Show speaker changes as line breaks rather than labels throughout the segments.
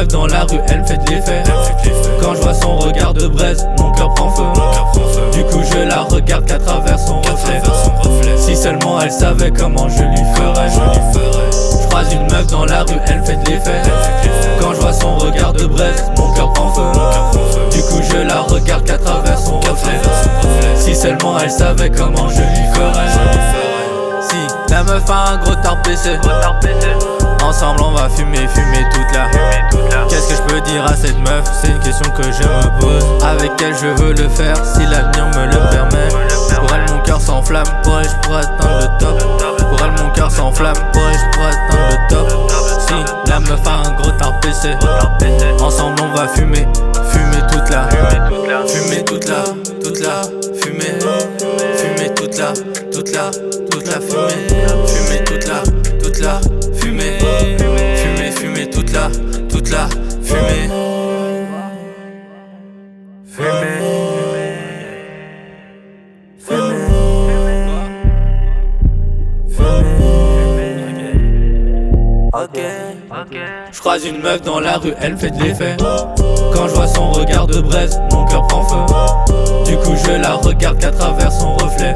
meuf dans la rue, elle fait de l'effet. Quand je vois son regard de braise, mon cœur prend feu. Du coup je la regarde qu'à travers son reflet. Si seulement elle savait comment je lui ferais. Je croise une meuf dans la rue, elle fait de l'effet. Quand je vois son regard de braise, mon cœur prend feu. Du coup je la regarde qu'à travers son reflet. Si seulement elle savait comment je lui ferais. Si la meuf a un gros tard PC, ensemble on va fumer toute la. Qu'est-ce que je peux dire à cette meuf? C'est une question que je me pose. Avec elle je veux le faire si l'avenir me le permet. Pour elle mon cœur s'enflamme, pour elle je pourrais atteindre le top. Pour elle mon cœur s'enflamme, pour elle je pourrais atteindre le top. Si la meuf a un gros tard PC, ensemble on va fumer toute la. Fumer toute la, fumer. Fumer toute la fumée. Fumer toute la, fumée. Fumer toute la fumée. Je croise une meuf dans la rue, elle fait de l'effet. Quand je vois son regard de braise, mon cœur prend feu. Du coup je la regarde qu'à travers son reflet.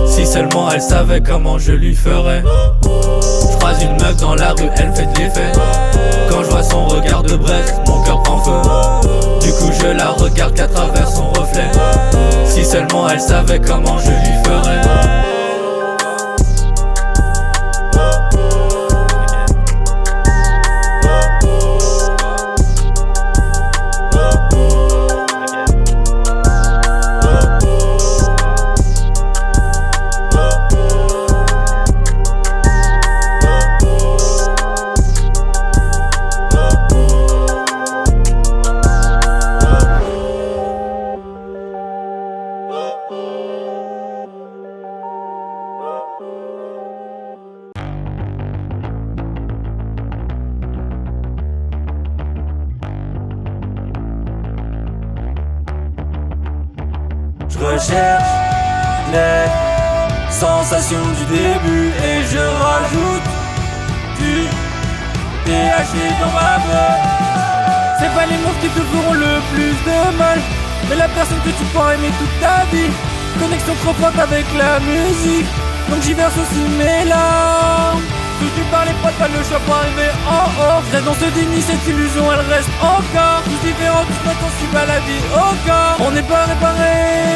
Si seulement elle savait comment je lui ferais. Je croise une meuf dans la rue, elle fait de l'effet. Quand je vois son regard de braise, mon cœur prend feu. Du coup je la regarde qu'à travers son reflet. Si seulement elle savait comment je lui ferais.
Je recherche les sensations du début et je rajoute du THC dans ma beuh.
C'est pas les mots qui te feront le plus de mal, mais la personne que tu pourras aimer toute ta vie. Connexion trop forte avec la musique, donc j'y verse aussi mes larmes. Soutenu par les potes, pas le choix pour arriver en haut. Je reste dans ce déni, cette illusion elle reste encore. Tous différents, tous maintenant si bas la vie au corps. On n'est pas réparé.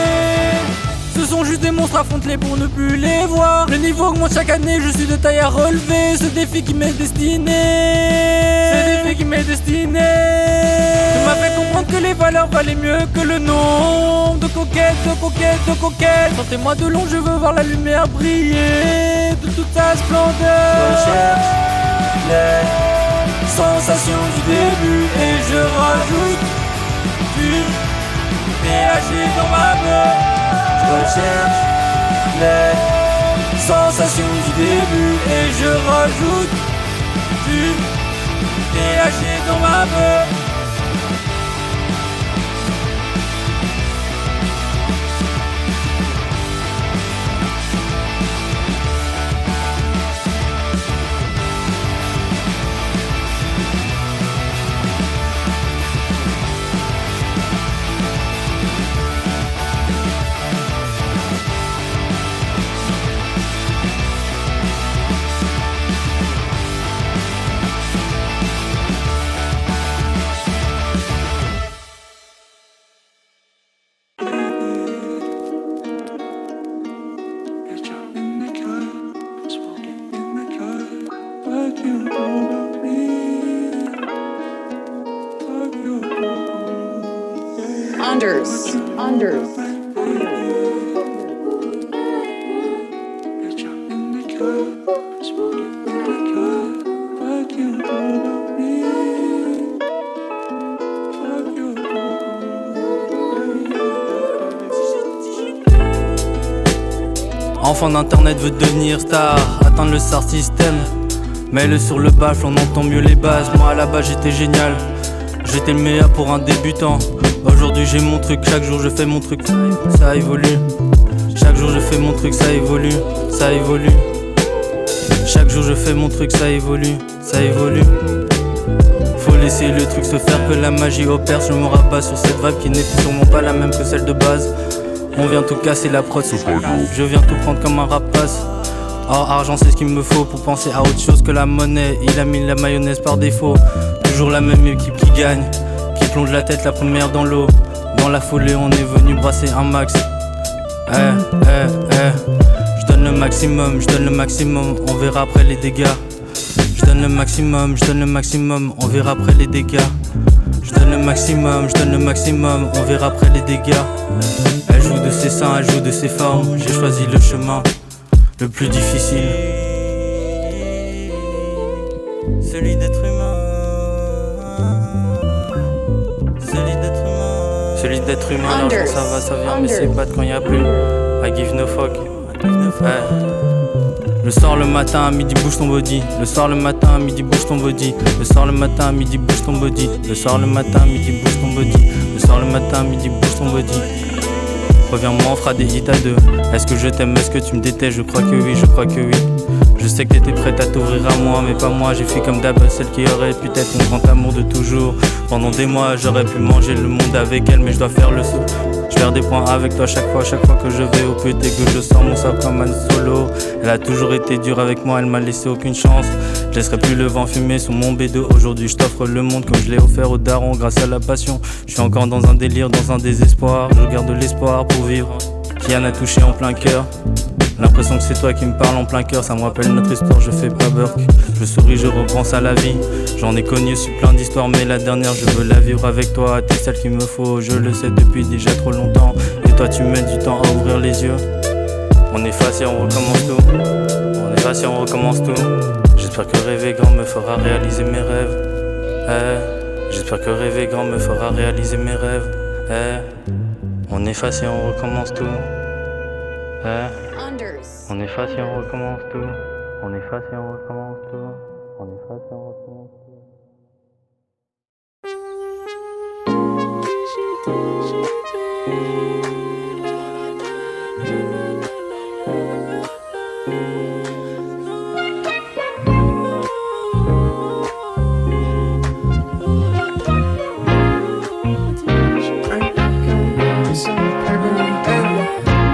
Ce sont juste des monstres, affronte-les pour ne plus les voir. Le niveau augmente chaque année, je suis de taille à relever. Ce défi qui m'est destiné. Ce défi qui m'est destiné. Tu m'as fait comprendre que les valeurs valaient mieux que le nom. De coquette, de coquette, de coquette. Sortez-moi de long, je veux voir la lumière briller de toute sa splendeur.
Je recherche les sensations du début et je rajoute du THC dans ma beuh. Je recherche les sensations du début et je rajoute du THC dans ma beuh.
Unders.
Enfant d'internet veut devenir star, atteindre le star system. Mets-le sur le baffle, on entend mieux les bases. Moi à la base j'étais génial, j'étais le meilleur pour un débutant. Aujourd'hui j'ai mon truc, chaque jour je fais mon truc, ça évolue. Chaque jour je fais mon truc, ça évolue, ça évolue. Chaque jour je fais mon truc, ça évolue, ça évolue. Faut laisser le truc se faire, que la magie opère. Je me rabats sur cette vibe qui n'est sûrement pas la même que celle de base. On vient tout casser la prod, je viens tout prendre comme un rapace. Or argent c'est ce qu'il me faut pour penser à autre chose que la monnaie. Il a mis la mayonnaise par défaut. Toujours la même équipe qui gagne, qui plonge la tête la première dans l'eau. Dans la foulée on est venu brasser un max. Je donne le maximum, je donne le maximum, on verra après les dégâts. Je donne le maximum, je donne le maximum, on verra après les dégâts. Je donne le maximum, je donne le maximum, on verra après les dégâts. Elle joue de ses seins, elle joue de ses formes. J'ai choisi le chemin le plus difficile, celui d'être humain. Celui d'être humain, l'argent ça va, ça vient, mais c'est bad quand y'a plus. I give no fuck. Le soir, le matin, à midi, bouge ton body. Le soir, le matin, à midi, bouge ton body. Le soir, le matin, à midi, bouge ton body. Le soir, le matin, à midi, bouge ton body. Le soir, le matin, à midi, bouge ton body. Reviens-moi, on fera des hits à deux. Est-ce que je t'aime, est-ce que tu me détestes? Je crois que oui, je crois que oui. Je sais que t'étais prête à t'ouvrir à moi, mais pas moi. J'ai fait comme d'hab, celle qui aurait pu être mon grand amour de toujours. Pendant des mois, j'aurais pu manger le monde avec elle, mais je dois faire le saut. Je perds des points avec toi chaque fois que je vais au pute et que je sors mon sac comme un solo. Elle a toujours été dure avec moi, elle m'a laissé aucune chance. Je laisserai plus le vent fumer sous mon B2. Aujourd'hui je t'offre le monde comme je l'ai offert au daron grâce à la passion. Je suis encore dans un délire, dans un désespoir. Je garde l'espoir pour vivre. Qui en a touché en plein cœur. L'impression que c'est toi qui me parles en plein cœur. Ça me rappelle notre histoire, je fais pas burk. Je souris, je repense à la vie. J'en ai connu sur plein d'histoires, mais la dernière je veux la vivre avec toi. T'es celle qu'il me faut, je le sais depuis déjà trop longtemps. Et toi tu mets du temps à ouvrir les yeux. On efface et on recommence tout. On efface et on recommence tout. J'espère que rêver grand me fera réaliser mes rêves. J'espère que rêver grand me fera réaliser mes rêves. On efface et on recommence tout. On efface et on recommence tout. On efface et on recommence tout. On efface et on recommence tout.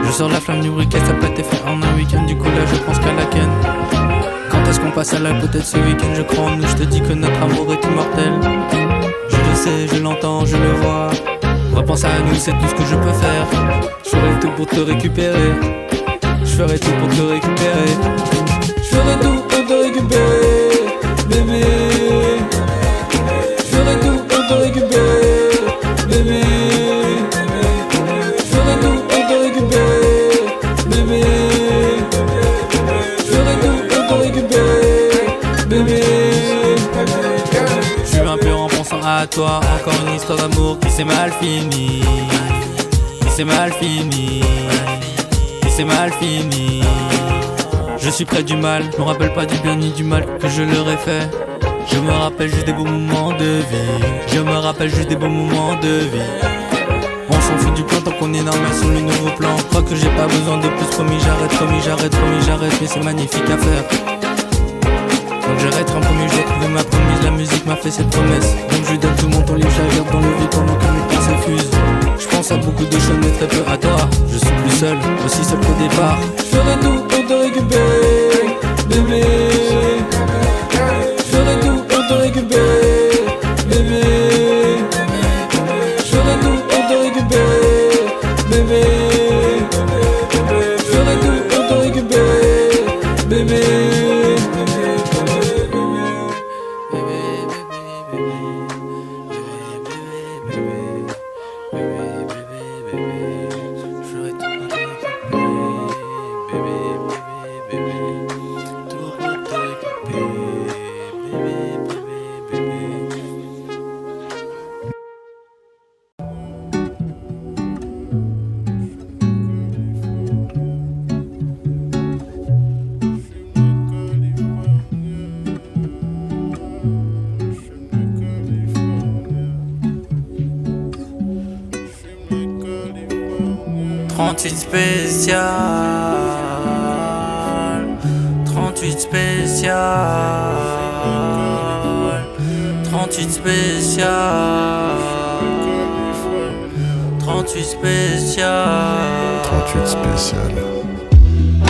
Je sors la flamme du briquet, ça peut être fait en un week-end. Du coup là je pense qu'à la ken. Quand est-ce qu'on passe à l'acte? Peut-être ce week-end. Je crois en nous, je te dis que notre amour est immortel. Je le sais, je l'entends, je le vois. Repense à nous, c'est tout ce que je peux faire. Je ferai tout pour te récupérer. Je ferai tout pour te récupérer. Je ferai tout pour te récupérer, bébé. Je ferai tout pour te récupérer, bébé. Je ferai tout pour te récupérer, bébé. Je ferai tout pour te récupérer, bébé. Je suis un peu en pensant à toi. Encore une histoire d'amour qui s'est mal finie. Qui s'est mal finie. Qui s'est mal finie. Je suis près du mal, je me rappelle pas du bien ni du mal que je leur ai fait. Je me rappelle juste des beaux moments de vie. Je me rappelle juste des beaux moments de vie. On s'en fout du plan tant qu'on est normal sur le nouveau plan. Crois que j'ai pas besoin de plus, promis j'arrête, promis j'arrête, promis j'arrête. Mais c'est magnifique à faire. Donc j'arrêterai en premier, je dois trouver ma promise. La musique m'a fait cette promesse. Donc je lui donne tout mon temps libre, je la garde dans le vide pendant que mes pensées fusent. Je pense à beaucoup de choses mais très peu à toi. Je suis plus seul, aussi seul qu'au départ. Je ferai tout pour te récupérer, bébé. Je ferai tout pour te récupérer, bébé. Je ferai tout pour te récupérer, bébé. Je ferai tout pour te récupérer, bébé. Spécial, 38 spécial, 38
38 spécial. 38 spécial.
38 spécial.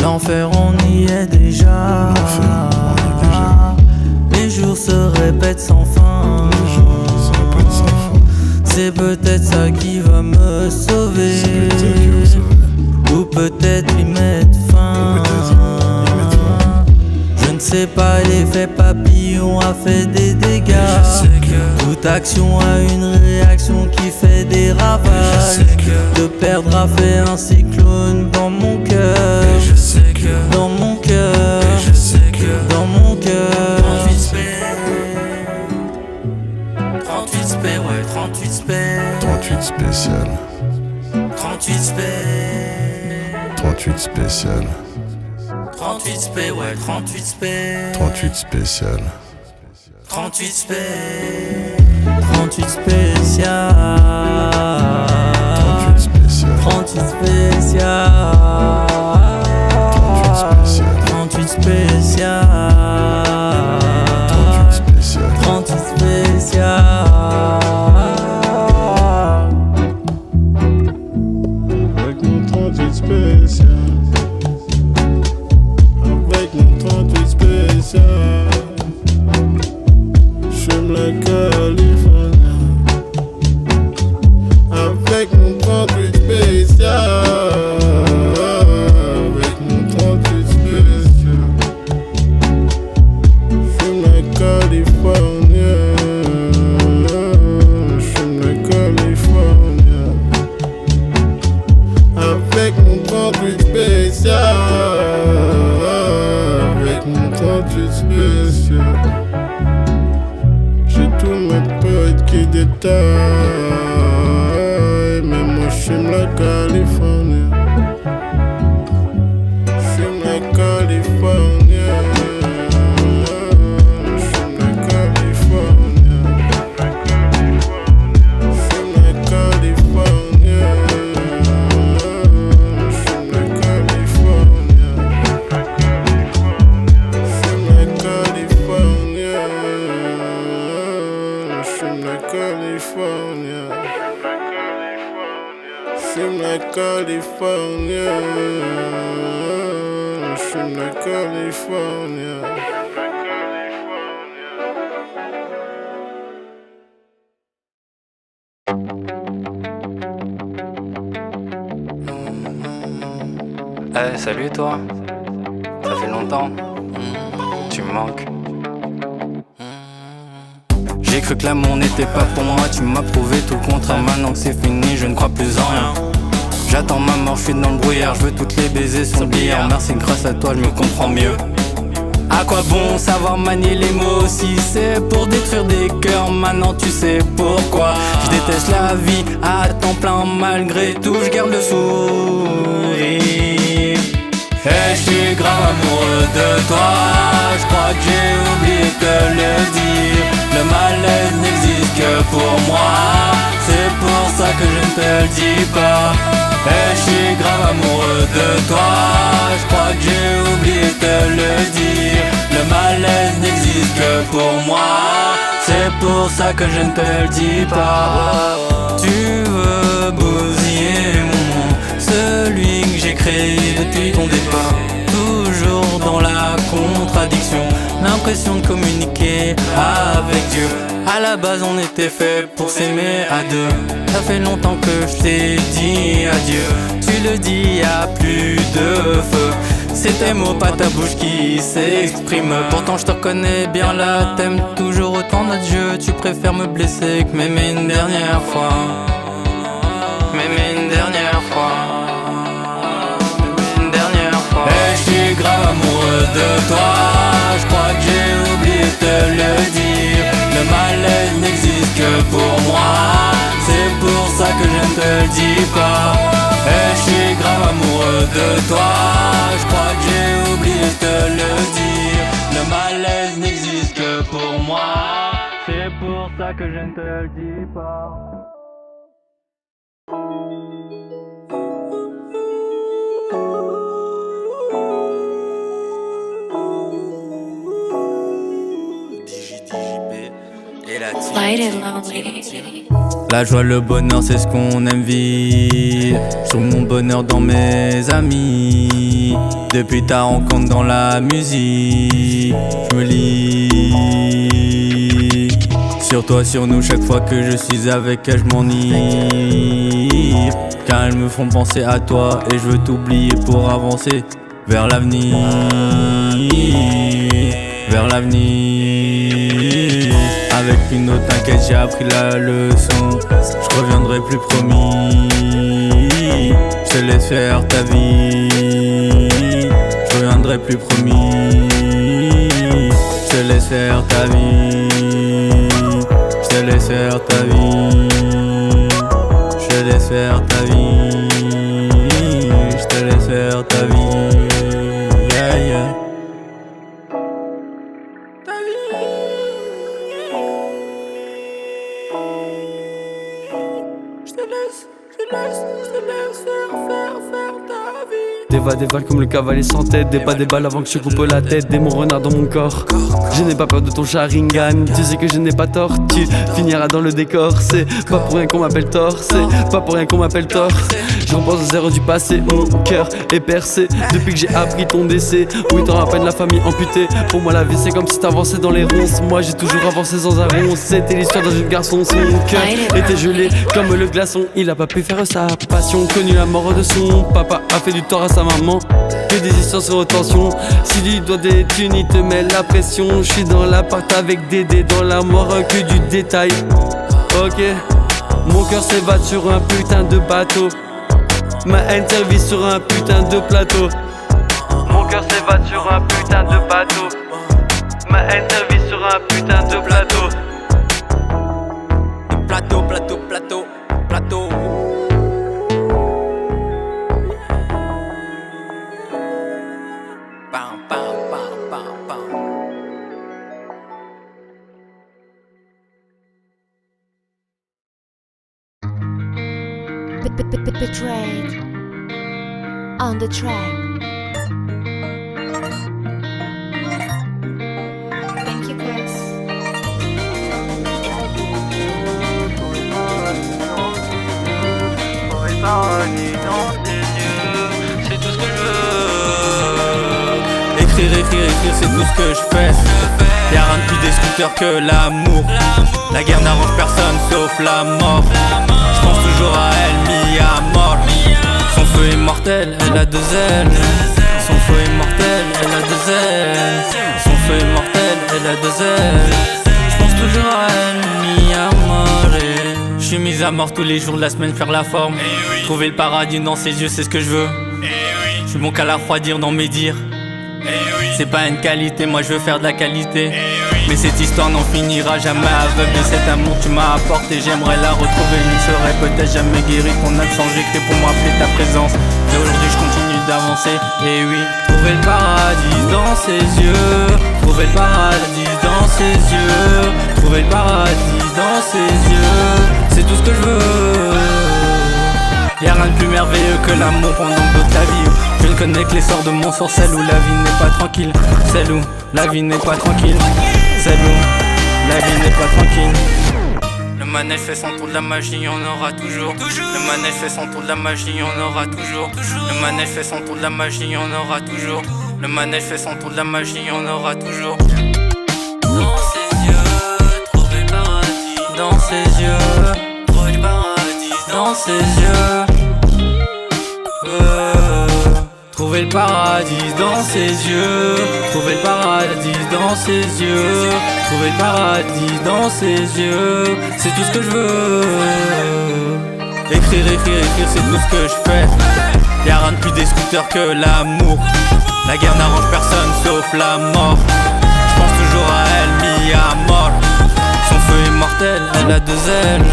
L'enfer on y est déjà. Les jours se répètent sans fin. C'est peut-être ça qui va me sauver. Ou peut-être y mettre fin. Je ne sais pas, l'effet papillon a fait des dégâts. Toute action a une réaction qui fait des ravages. De perdre a fait un cyclone dans mon cœur. Dans mon cœur. Dans mon cœur. 38 spé, ouais, 38 spé.
38 spécial.
38 spé.
38 spécial.
38 spé, ouais, 38 spé.
38 spécial.
38 spé. 38 spécial.
38 spécial.
38 spécial. 38 spécial. 38 spécial. 38 spécial.
Avec mon 38 spécial. Avec mon 38 spécial. J'fume la Californie. Avec mon 38 spécial. Avec mon 38 spécial. J'fume la Californie. J'fume la Californie. Avec mon 38 spécial. Avec mon 38 spécial. J'ai tous mes potes qui détaillent. Mais moi j'fume la Californie. J'fume la Californie. J'fume la Californie. J'fume la Californie. J'fume la Californie. J'fume la Californie. J'fume la Californie. J'fume la Californie. J'fume la Californie.
Hey, salut toi. Ça fait longtemps. Tu me manques. J'ai cru que l'amour n'était pas pour moi. Tu m'as prouvé tout le contraire. Maintenant que c'est fini, je ne crois plus en rien. J'attends ma mort, je suis dans le brouillard. Je veux toutes les baiser sur le billard. Merci, grâce à toi, je me comprends mieux. À quoi bon savoir manier les mots si c'est pour détruire des cœurs? Maintenant tu sais pourquoi. Je déteste la vie à temps plein. Malgré tout, je garde le sourire. Et je suis grave amoureux de toi. Je crois que j'ai oublié de te le dire. Le malaise n'existe que pour moi. C'est pour ça que je ne te le dis pas. Et je suis grave amoureux de toi. Je crois que j'ai oublié de te le dire. Le malaise n'existe que pour moi. C'est pour ça que je ne te le dis pas. Tu veux bousiller mon monde, celui que j'ai créé depuis ton départ. Toujours dans la contradiction, l'impression de communiquer avec Dieu. À la base on était fait pour s'aimer à deux. Ça fait longtemps que je t'ai dit adieu. Tu le dis, y'a plus de feu. C'est tes mots, pas ta bouche qui s'exprime. Pourtant je te reconnais bien là, t'aimes toujours autant notre jeu. Tu préfères me blesser que m'aimer une dernière fois. M'aimer une dernière fois. Une dernière fois. Et je suis grave amoureux de toi. Je crois que j'ai oublié de te le dire. Le malaise n'existe que pour moi. C'est pour ça que je ne te le dis pas. Et je suis grave amoureux de toi. Je crois que j'ai oublié de te le dire. Le malaise n'existe que pour moi. C'est pour ça que je ne te le dis pas. DJP et la
Light and lonely.
La joie, le bonheur, c'est ce qu'on aime vivre. Je trouve mon bonheur dans mes amis. Depuis ta rencontre dans la musique, je me lis sur toi, sur nous, chaque fois que je suis avec elle, je m'ennuie. Car elles me font penser à toi et je veux t'oublier pour avancer vers l'avenir. Vers l'avenir. Avec une autre, t'inquiète, j'ai appris la leçon. Je reviendrai plus promis. Je te laisse faire ta vie. Je reviendrai plus promis. Je te laisse faire ta vie. Je te laisse faire ta vie. Je te laisse faire ta vie. Je te laisse faire ta vie. Yeah, yeah.
Des va des balles comme le cavalier sans tête. Des pas des balles avant que je coupe la tête. Des mon renard dans mon corps. Je n'ai pas peur de ton Sharingan. Tu sais que je n'ai pas tort. Tu finiras dans le décor. C'est pas pour rien qu'on m'appelle Thor. C'est pas pour rien qu'on m'appelle Thor. Je repense aux zéros du passé. Mon cœur est percé depuis que j'ai appris ton décès. Oui, t'en rappelles la famille amputée. Pour moi la vie c'est comme si t'avançais dans les ronces. Moi j'ai toujours avancé sans un rond. C'était l'histoire d'un jeune garçon. Son cœur était gelé comme le glaçon. Il a pas pu faire sa passion. Connu la mort de son papa. A fait du tort à sa maman. Que des histoires sur tension. Si lui doit des thunes, il te met la pression. Je suis dans l'appart avec Dédé. Dans la mort que du détail. Ok. Mon cœur s'évade sur un putain de bateau. Ma haine servie sur un putain de plateau. Mon cœur s'évade sur un putain de bateau. Ma haine servie sur un putain de plateau.
Plateau, plateau, plateau, plateau. Bam, bam, bam, bam, bam.
Betrayed on the track. Thank you, Chris.
C'est tout ce que je veux. Écrire, écrire, écrire, c'est tout ce que je fais. Y'a rien de plus destructeur que l'amour. La guerre n'arrange personne sauf la mort. Je pense toujours à elle, mis à mort. Son feu est mortel, elle a deux ailes. Son feu est mortel, elle a deux ailes. Son feu est mortel, elle a deux ailes. Je pense toujours à elle, mis à mort. Je suis mis à mort tous les jours de la semaine, faire la forme. Trouver le paradis dans ses yeux, c'est ce que je veux. Je suis bon qu'à la refroidir dans mes dires. C'est pas une qualité, moi je veux faire de la qualité. Mais cette histoire n'en finira jamais aveugle. Et cet amour tu m'as apporté, j'aimerais la retrouver. Je ne serais peut-être jamais guéri. Ton accent j'ai créé pour m'appeler ta présence. Et aujourd'hui je continue d'avancer. Et oui, trouver le paradis dans ses yeux. Trouver le paradis dans ses yeux. Trouver le paradis dans ses yeux. C'est tout ce que je veux. Y'a rien de plus merveilleux que l'amour pendant que d'autres la vivent. Je ne connais que l'essor de mon sort, celle où la vie n'est pas tranquille. Celle où la vie n'est pas tranquille. Celle où la vie n'est pas tranquille. Le manège fait son tour de la magie, on aura toujours. Le manège fait son tour de la magie, on aura toujours. Le manège fait son tour de la magie, on aura toujours. Le manège fait son tour de la magie, on aura toujours. Dans ses yeux, trouver le paradis. Dans ses yeux, trouver le paradis. Dans ses yeux. Trouver le paradis dans ses yeux. Trouver le paradis dans ses yeux. Trouver le paradis dans ses yeux. C'est tout ce que je veux. Écrire, écrire, écrire, c'est tout ce que je fais. Y'a rien de plus destructeur que l'amour. La guerre n'arrange personne sauf la mort. Je pense toujours à elle, mis à mort. Son feu est mortel, elle a deux ailes.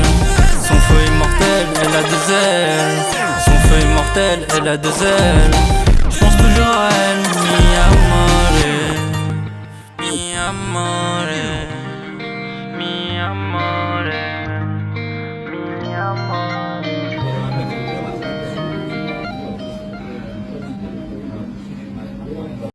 Son feu est mortel, elle a deux ailes. Son feu est mortel, elle a deux ailes. Je pense toujours à elle, mi amore, mi amore, mi amore.